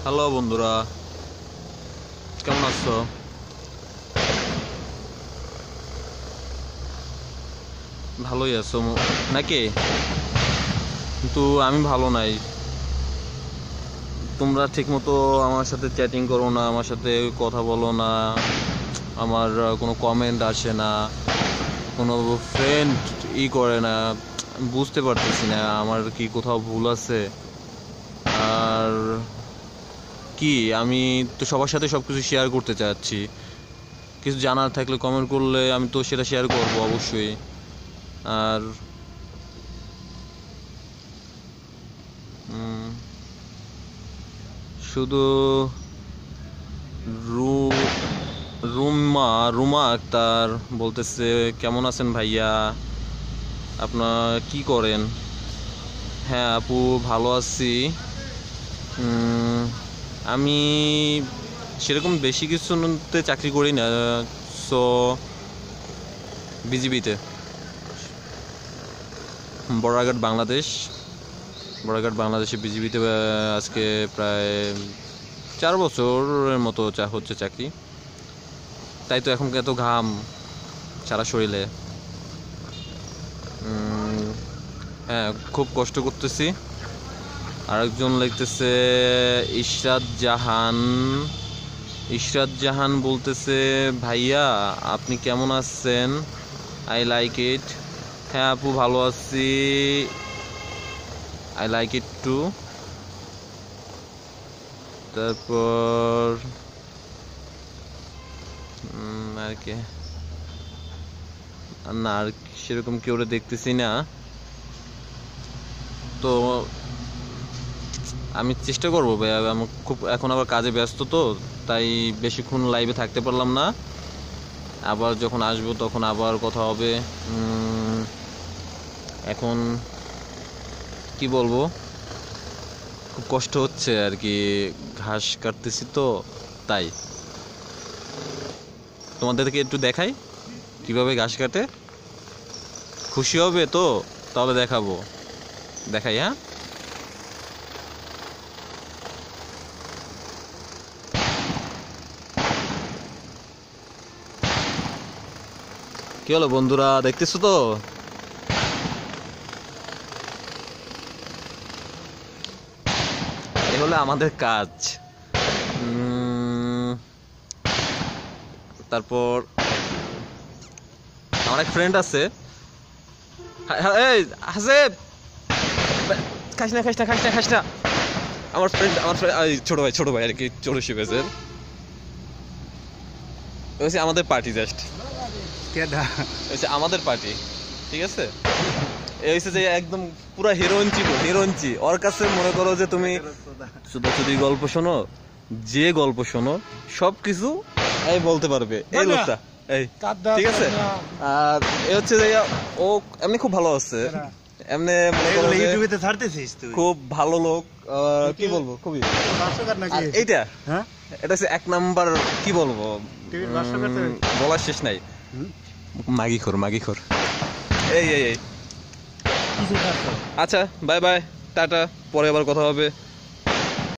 Hello বন্ধুরা, কেমন আছো? ভালোই আছো নাকি? কিন্তু আমি ভালো নাই। তোমরা ঠিকমতো আমার সাথে চ্যাটিং করো না, আমার সাথে কথা বলো না, আমার কোনো কমেন্ট আসে না, কোনো ফ্রেন্ড করে না। বুঝতে পারতেছি না আমার কি কোথাও ভুল আছে। আর কি, আমি তো সবার সাথে সব কিছু শেয়ার করতে চাচ্ছি। কিছু জানার থাকলে কমেন্ট করলে আমি তো সেটা শেয়ার করব অবশ্যই। আর শুধু রুমা আক্তার বলতেছে, কেমন আছেন ভাইয়া, আপনার কি করেন? হ্যাঁ আপু, ভালো আছি। আমি সেরকম বেশি কিছুতে চাকরি করি না, সো বিজিবিতে, বড়াঘাট বাংলাদেশে বিজিবিতে আজকে প্রায় 4 বছরের মতো হচ্ছে চাকরি। তাই তো এখন এত ঘাম সারা শরীরে। হ্যাঁ, খুব কষ্ট করতেছি। আরেকজন লিখতেছে ইশরাত জাহান বলতেছে, ভাইয়া আপনি কেমন আছেন? I like it. হ্যাঁ আপু, ভালো আছি, আই লাইক ইট টু। তারপর আর কি না, আর সেরকম কেউ দেখতেছি না। তো আমি চেষ্টা করবো ভাইয়া, আমি খুব এখন আবার কাজে ব্যস্ত, তো তাই বেশিক্ষণ লাইভে থাকতে পারলাম না। আবার যখন আসবো তখন আবার কথা হবে। এখন কি বলবো, খুব কষ্ট হচ্ছে আর কি, ঘাস কাটতেছি তো, তাই তোমাদেরকে একটু দেখাই কিভাবে ঘাস কাটে। খুশি হবে তো? তাহলে দেখাই, হ্যাঁ। কি হলো বন্ধুরা, দেখতেছো তো? এই হলো আমাদের কাজ। তারপর আমার এক ফ্রেন্ড আছে, এই হাসেব, খাস না। আমার ফ্রেন্ড ছোট ভাই আর কি, 84 ব্যাচের। আমাদের পার্টি, জাস্ট আমাদের পার্টি, ঠিক আছে। এই হচ্ছে যে একদম পুরা হিরোইনচি ওর কাছে। মনে করো যে তুমি শুধু গল্প শোনো, যে গল্প শোনো সবকিছু এই বলতে পারবে এই লোকটা, এই ঠিক আছে। আর এ হচ্ছে যে ও এমনি খুব ভালো আছে, এমনি মনে করো ইউটিউবে ছাড়তেছিস তুই, খুব ভালো লোক। কি বলবো, খুবই এইটা, এটা হচ্ছে 1 নাম্বার। কি বলবো, বলার শেষ নাই। মাগিখোর এই। আচ্ছা, বাই বাই, টাটা, পরে আবার কথা হবে।